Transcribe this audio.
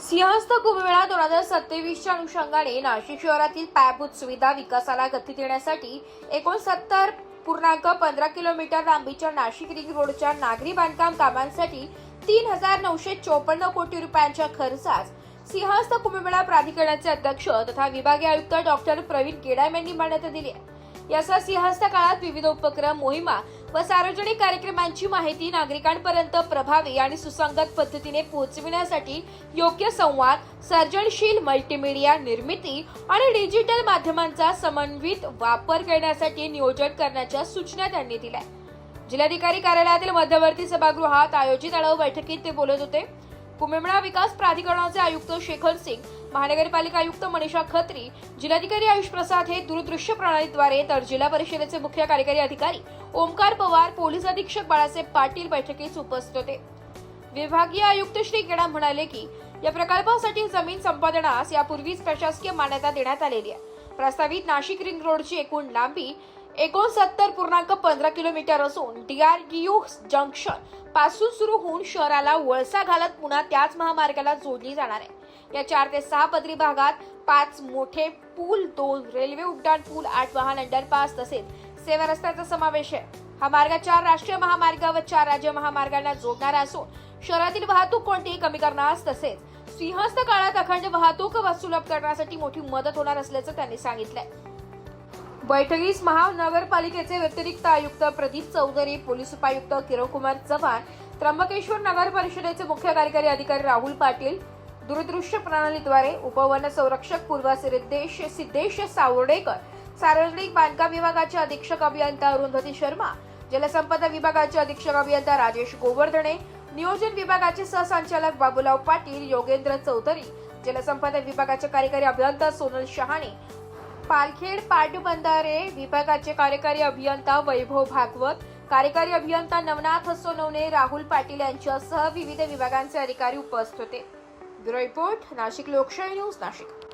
सिंहस्थ कुंभमेळा 2027च्या अनुषंगाने नाशिक शहरातील पायाभूत सुविधा विकासाला गती देण्यासाठी 69.15 किलोमीटर लांबीच्या नाशिक रिंग रोडच्या नागरी बांधकाम कामांसाठी 3,954 कोटी रुपयांच्या खर्चास सिंहस्थ कुंभमेळा प्राधिकरणाचे अध्यक्ष तथा विभागीय आयुक्त डॉक्टर प्रवीण केडाम यांनी मान्यता दिली आहे। याचा सिंहस्थ काळात विविध उपक्रम, मोहिमा व सार्वजनिक कार्यक्रमांची माहिती नागरिकांपर्यंत प्रभावी आणि सुसंगत पद्धतीने पोहोचविण्यासाठी योग्य संवाद, सर्जनशील मल्टीमीडिया निर्मिती आणि डिजिटल माध्यमांचा समन्वित वापर करण्यासाठी नियोजन करण्याच्या सूचना त्यांनी दिल्या। जिल्हाधिकारी कार्यालयातील मध्यवर्ती सभागृहात आयोजित आढावा बैठकीत ते बोलत होते। कुंभमेळा विकास प्राधिकरणाचे आयुक्त शेखर सिंग, महानगरपालिका आयुक्त मनीषा खत्री, जिल्हाधिकारी आयुष प्रसाद हे दूरदृश्य प्रणालीद्वारे, तर जिल्हा परिषदेचे मुख्य कार्यकारी अधिकारी ओमकार पवार, पोलीस अधीक्षक बाळासाहेब पाटील बैठकीस उपस्थित होते। विभागीय आयुक्त श्री केडाम म्हणाले की या प्रकल्पासाठी जमीन संपादनास यापूर्वीच प्रशासकीय मान्यता देण्यात आलेली आहे। प्रस्तावित नाशिक रिंग रोडची एकूण लांबी 69.15 किलोमीटर असून DRDO जंक्शन पासून सुरू होऊन शहराला वळसा घालत पुन्हा त्याच महामार्गाला जोडली जाणार आहे। या 4 ते 6 पदरी भागात 5 मोठे पूल, 2 रेल्वे उड्डाण पूल, 8 वाहन अंडरपास तसेच सेवा रस्त्याचा समावेश आहे। हा मार्ग 4 राष्ट्रीय महामार्ग व 4 राज्य महामार्गांना जोडणारा असून शहरातील वाहतूक कोणतीही कमी करण्यास तसेच सिंहस्थ काळात अखंड वाहतूक व सुलभ करण्यासाठी मोठी मदत होणार असल्याचं त्यांनी सांगितलंय। बैठकीस महानगरपालिकेचे व्यतिरिक्त आयुक्त प्रदीप चौधरी, पोलीस उपायुक्त किरणकुमार चव्हाण, त्र्यंबकेश्वर नगर परिषदेचे मुख्य कार्यकारी अधिकारी राहुल पाटील, दूरदृश्य प्रणालीद्वारे उपवन संरक्षक पूर्वा सिद्धेश सावर्डेकर, सार्वजनिक बांधकाम विभागाचे अधीक्षक अभियंता अरुंधती शर्मा, जलसंपदा विभागाचे अधीक्षक अभियंता राजेश गोवर्धने, नियोजन विभागाचे सहसंचालक बाबूराव पाटील, योगेंद्र चौधरी, जलसंपदा विभागाचे कार्यकारी अभियंता सोनल शहाणे, पालखेड पाटबंधारे विभागाचे कार्यकारी अभियंता वैभव भागवत, कार्यकारी अभियंता नवनाथ सोनवणे, राहुल पाटील यांच्यासह विविध विभागांचे अधिकारी उपस्थित होते। ब्युरो रिपोर्ट, नाशिक लोकशाही न्यूज, नाशिक।